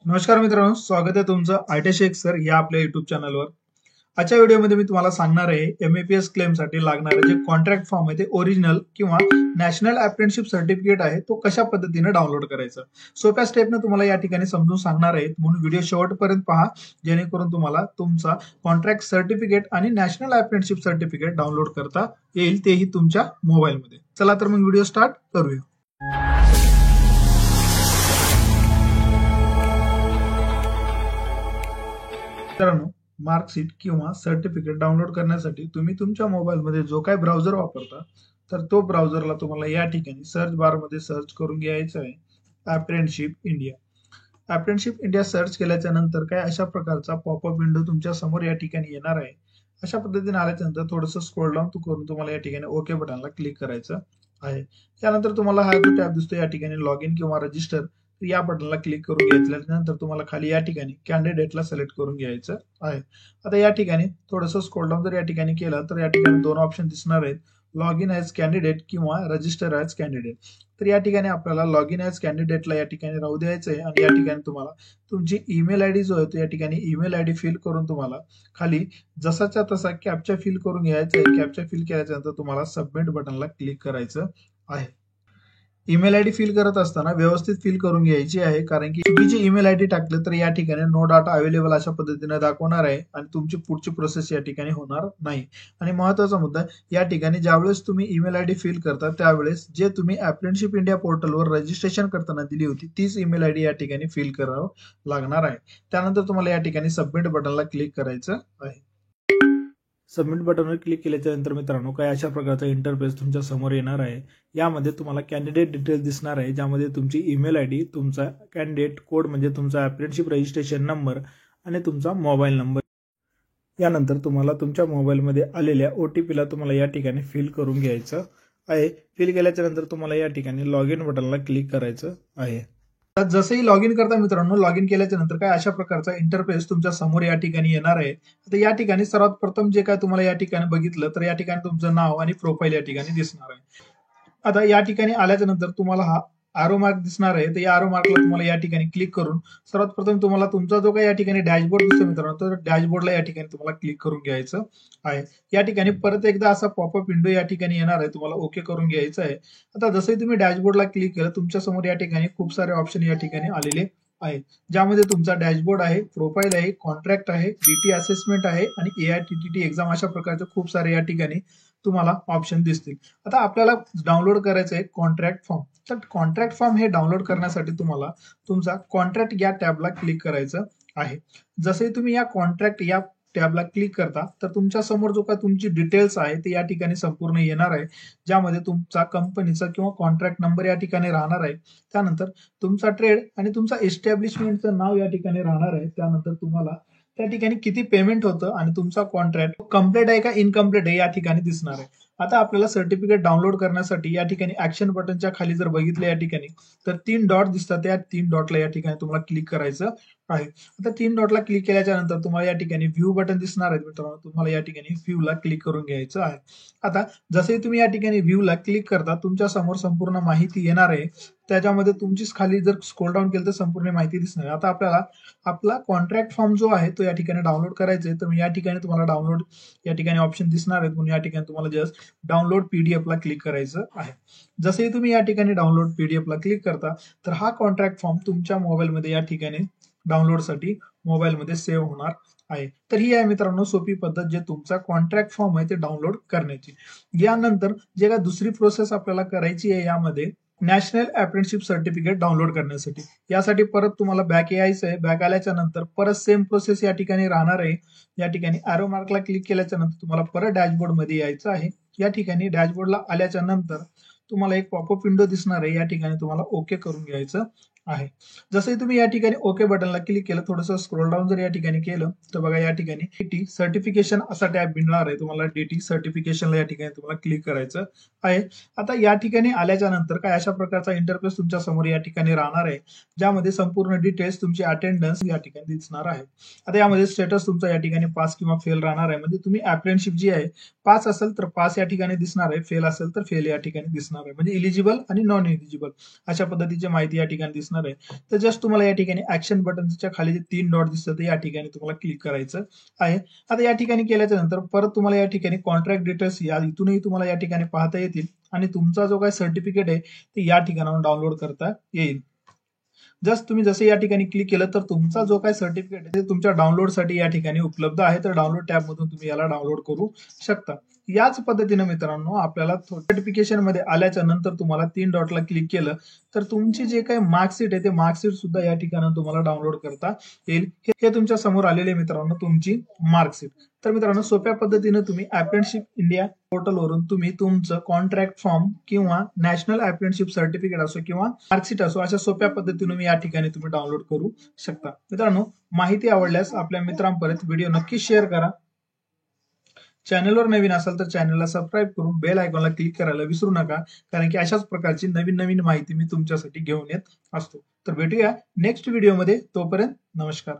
नमस्कार मित्रांनो, स्वागत आहे तुमचं आयटी शेख सर या आपल्या युट्यूब चॅनलवर. आजच्या व्हिडिओमध्ये मी तुम्हाला सांगणार आहे एमएपीएस क्लेम साठी लागणारे जे कॉन्ट्रॅक्ट फॉर्म आहे ते ओरिजिनल किंवा नॅशनल अप्रेंटिसशिप सर्टिफिकेट आहे तो कशा पद्धतीने डाउनलोड करायचा. सोप्या स्टेपने तुम्हाला या ठिकाणी समजून सांगणार आहे, म्हणून व्हिडिओ शेवटपर्यंत पहा, जेणेकरून तुम्हाला तुमचा कॉन्ट्रॅक्ट सर्टिफिकेट आणि नॅशनल अप्रेंटिसशिप सर्टिफिकेट डाउनलोड करता येईल, तेही तुमच्या मोबाईलमध्ये. चला तर मग व्हिडिओ स्टार्ट करूया. मित्रांनो, मार्कशीट किंवा सर्टिफिकेट डाउनलोड करण्यासाठी तुम्ही तुमच्या मोबाईलमध्ये जो काही ब्राउझर वापरता तर तो ब्राउझरला तुम्हाला या ठिकाणी सर्च बार मध्ये सर्च करून घ्यायचं आहे apprenticeship India. Apprenticeship India search केल्याच्या नंतर काय अशा प्रकारचा पॉपअप विंडो तुमच्या समोर या ठिकाणी येणार आहे. अशा पद्धतीने आल्याच्या नंतर थोडंसं स्क्रोल डाऊन करून तुम्हाला या ठिकाणी ओके बटनला क्लिक करायचं आहे. त्यानंतर तुम्हाला हा जो टॅब दिसतो या ठिकाणी लॉग इन किंवा रजिस्टर या बटनला क्लिक करून घेतल्यानंतर तुम्हाला खाली या ठिकाणी कॅन्डिडेटला सिलेक्ट करून घ्यायचं आहे. आता या ठिकाणी थोडंसं स्क्रोल डाऊन जर या ठिकाणी केलं तर या ठिकाणी दोन ऑप्शन दिसणार आहेत, लॉग इन ॲज कॅन्डिडेट किंवा रजिस्टर ॲज कॅन्डिडेट. तर या ठिकाणी आपल्याला लॉग इन ॲज कॅन्डिडेटला या ठिकाणी राहू द्यायचं आहे आणि या ठिकाणी तुम्हाला तुमची ईमेल आयडी जो आहे तो या ठिकाणी ईमेल आयडी फिल करून तुम्हाला खाली जसाच्या तसा कॅप्चा फिल करून घ्यायचा आहे. कॅप्चा फिल केल्याच्या नंतर तुम्हाला सबमिट बटनला क्लिक करायचं आहे. ईमेल आयडी फिल करत असताना व्यवस्थित फिल करून घ्यायची आहे, कारण की तुम्ही जे ईमेल आयडी टाकले तर या ठिकाणी नो डाटा अवेलेबल अशा पद्धतीने दाखवणार आहे आणि तुमची पुढची प्रोसेस या ठिकाणी होणार नाही. आणि महत्वाचा मुद्दा, या ठिकाणी ज्यावेळेस तुम्ही ईमेल आयडी फिल करता त्यावेळेस जे तुम्ही अप्रेंटिसशिप इंडिया पोर्टलवर रजिस्ट्रेशन करताना दिली होती तीच ईमेल आयडी या ठिकाणी फिल करावं लागणार आहे. त्यानंतर तुम्हाला या ठिकाणी सबमिट बटनला क्लिक करायचं आहे. सबमिट बटनवर क्लिक केल्याच्या नंतर मित्रांनो काय अशा प्रकारचा इंटरफेस तुमच्या समोर येणार आहे. यामध्ये तुम्हाला कॅन्डिडेट डिटेल्स दिसणार आहे, ज्यामध्ये तुमची ईमेल आयडी, तुमचा कॅन्डिडेट कोड म्हणजे तुमचा अप्रेंटिसशिप रजिस्ट्रेशन नंबर आणि तुमचा मोबाईल नंबर. यानंतर तुम्हाला तुमच्या मोबाईलमध्ये आलेल्या OTPला तुम्हाला या ठिकाणी फिल करून घ्यायचं आहे. फिल केल्याच्या नंतर तुम्हाला या ठिकाणी लॉग इन बटनला क्लिक करायचं आहे. जसंही लॉग इन करता मित्रांनो, लॉग इन केल्याच्या नंतर काय अशा प्रकारचा इंटरफेस तुमच्या समोर या ठिकाणी येणार आहे. आता या ठिकाणी सर्वात प्रथम जे काय तुम्हाला या ठिकाणी बघितलं तर या ठिकाणी तुमचं नाव आणि प्रोफाईल या ठिकाणी दिसणार आहे. आता या ठिकाणी आल्याच्या नंतर तुम्हाला हा आरो मार्क दिसणार आहे, तर या आरो मार्कला तुम्हाला या ठिकाणी क्लिक करून सर्वात प्रथम तुम्हाला तुमचा जो काही या ठिकाणी डॅशबोर्ड दिसतो मित्रांनो, तर डॅशबोर्डला या ठिकाणी तुम्हाला क्लिक करून घ्यायचं आहे. या ठिकाणी परत एकदा असा पॉपअप विंडो या ठिकाणी येणार आहे, तुम्हाला ओके करून घ्यायचं आहे. आता जसंही तुम्ही डॅशबोर्डला क्लिक केलं तुमच्या समोर या ठिकाणी खूप सारे ऑप्शन या ठिकाणी आलेले आहे, ज्यामध्ये तुमचा डॅशबोर्ड आहे, प्रोफाईल आहे, कॉन्ट्रॅक्ट आहे, डीटी असेसमेंट आहे आणि AITTT एक्झाम, अशा प्रकारचे खूप सारे या ठिकाणी तुम्हाला ऑप्शन दिसतील. आता आपल्याला डाउनलोड करायचं आहे कॉन्ट्रॅक्ट फॉर्म. तर कॉन्ट्रॅक्ट फॉर्म हे डाउनलोड करण्यासाठी तुम्हाला तुमचा कॉन्ट्रॅक्ट या टॅबला क्लिक करायचं आहे. जसे तुम्ही या कॉन्ट्रॅक्ट या टॅबला क्लिक करता तर तुमच्या समोर जो काय तुमची डिटेल्स आहे ते या ठिकाणी संपूर्ण येणार आहे, ज्यामध्ये तुमचा कंपनीचा किंवा कॉन्ट्रॅक्ट नंबर या ठिकाणी राहणार आहे. त्यानंतर तुमचा ट्रेड आणि तुमचा एस्टॅब्लिशमेंटचं नाव या ठिकाणी राहणार आहे. त्यानंतर तुम्हाला त्या ठिकाणी किती पेमेंट होतं आणि तुमचा कॉन्ट्रॅक्ट कम्प्लीट आहे का इनकम्प्लीट आहे या ठिकाणी दिसणार आहे. आता आपल्याला सर्टिफिकेट डाउनलोड करण्यासाठी या ठिकाणी ऍक्शन बटनच्या खाली जर बघितलं या ठिकाणी तर 3 डॉट दिसतात, त्या 3 डॉटला या ठिकाणी तुम्हाला क्लिक करायचं आहे. आता 3 डॉटला क्लिक केल्याच्या नंतर तुम्हाला या ठिकाणी व्ह्यू बटन दिसणार आहे मित्रांनो, तुम्हाला या ठिकाणी व्ह्यूला क्लिक करून घ्यायचं आहे. आता जसे तुम्ही या ठिकाणी व्ह्यूला क्लिक करता तुमच्या समोर संपूर्ण माहिती येणार आहे, त्याच्यामध्ये तुमचीच खाली जर स्क्रोल डाऊन केलं तर संपूर्ण माहिती दिसणार आहे. आता आपल्याला आपला कॉन्ट्रॅक्ट फॉर्म जो आहे तो या ठिकाणी डाउनलोड करायचा आहे, तर या ठिकाणी तुम्हाला डाउनलोड या ठिकाणी ऑप्शन दिसणार आहेत, म्हणून या ठिकाणी तुम्हाला जस्ट डाउनलोड PDF ला क्लिक करायचं आहे. जसंही तुम्ही या ठिकाणी डाउनलोड PDF ला क्लिक करता तर हा कॉन्ट्रॅक्ट फॉर्म तुमच्या मोबाईलमध्ये या ठिकाणी डाउनलोडसाठी मोबाईलमध्ये सेव्ह होणार आहे. तर ही आहे मित्रांनो सोपी पद्धत जे तुमचा कॉन्ट्रॅक्ट फॉर्म आहे ते डाउनलोड करण्याची. यानंतर जे काय दुसरी प्रोसेस आपल्याला करायची आहे यामध्ये नॅशनल अप्रेंटिसशिप सर्टिफिकेट डाउनलोड करण्यासाठी, यासाठी परत तुम्हाला बॅक यायचं आहे. बॅक आल्याच्या नंतर परत सेम प्रोसेस या ठिकाणी राहणार आहे. या ठिकाणी ॲरो मार्कला क्लिक केल्याच्या नंतर तुम्हाला परत डॅशबोर्ड मध्ये यायचं आहे. या ठिकाणी डॅशबोर्डला आल्याच्या नंतर तुम्हाला एक पॉपअप विंडो दिसणार आहे, या ठिकाणी तुम्हाला ओके करून घ्यायचं आहे. जसंही तुम्ही या ठिकाणी ओके बटनला क्लिक केलं, थोडंसं स्क्रोल डाऊन जर या ठिकाणी केलं तर बघा या ठिकाणी DT सर्टिफिकेशन असा टॅब मिळणार आहे तुम्हाला. DT सर्टिफिकेशनला या ठिकाणी तुम्हाला क्लिक करायचं आहे. आता या ठिकाणी आल्याच्या नंतर काय अशा प्रकारचा इंटरफेस तुमच्या समोर या ठिकाणी राहणार आहे, ज्यामध्ये संपूर्ण डिटेल्स तुमची अटेंडन्स या ठिकाणी दिसणार आहे. आता यामध्ये स्टेटस तुमचा या ठिकाणी पास किंवा फेल राहणार आहे, म्हणजे तुम्ही अप्रेंटिसशिप जी आहे पास असेल तर पास या ठिकाणी दिसणार आहे, फेल असेल तर फेल या ठिकाणी दिसणार आहे, म्हणजे इलिजिबल आणि नॉन इलिजिबल अशा पद्धतीची माहिती या ठिकाणी दिसणार असणार आहे. तर जस्ट तुम्हाला या ठिकाणी ऍक्शन बटनच्या खाली जे 3 डॉट दिसतात या ठिकाणी तुम्हाला क्लिक करायचं आहे. आता या ठिकाणी केल्याच्या नंतर परत तुम्हाला या ठिकाणी कॉन्ट्रॅक्ट डिटेल्स या इथूनही तुम्हाला या ठिकाणी पाहता येतील आणि तुमचा जो काही सर्टिफिकेट आहे ते या ठिकाणाहून डाउनलोड करता येईल. जस्ट तुम्ही जसे या ठिकाणी क्लिक केलं तर तुमचा जो काही सर्टिफिकेट आहे ते तुमच्या डाउनलोडसाठी या ठिकाणी उपलब्ध आहे. तर डाउनलोड टॅब मधून तुम्ही याला डाउनलोड करू शकता. याच पद्धतीने मित्रांनो आपल्याला सर्टिफिकेशन मध्ये आल्याच्या नंतर तुम्हाला 3 डॉटला क्लिक केलं तर तुमची जे काही मार्कशीट आहे ते मार्कशीट सुद्धा या ठिकाणी तुम्हाला डाउनलोड करता येईल. हे तुमच्या समोर आलेले मित्रांनो तुमची मार्कशीट. तर मित्रांनो सोप्या पद्धतीने तुम्ही अप्रेंटिसशिप इंडिया पोर्टलवरून तुम्ही तुमचं कॉन्ट्रॅक्ट फॉर्म किंवा नॅशनल अप्रेंटिसशिप सर्टिफिकेट असो किंवा मार्कशीट असो अशा सोप्या पद्धतीने या ठिकाणी तुम्ही डाउनलोड करू शकता. मित्रांनो माहिती आवडल्यास आपल्या मित्रांपर्यंत व्हिडिओ नक्की शेअर करा. चॅनलवर नवीन असाल तर चॅनलला सबस्क्राईब करून बेल आयकॉनला क्लिक करायला विसरू नका, कारण की अशाच प्रकारची नवीन नवीन माहिती मी तुमच्यासाठी घेऊन येत असतो. तर भेटूया नेक्स्ट व्हिडिओमध्ये. तोपर्यंत नमस्कार.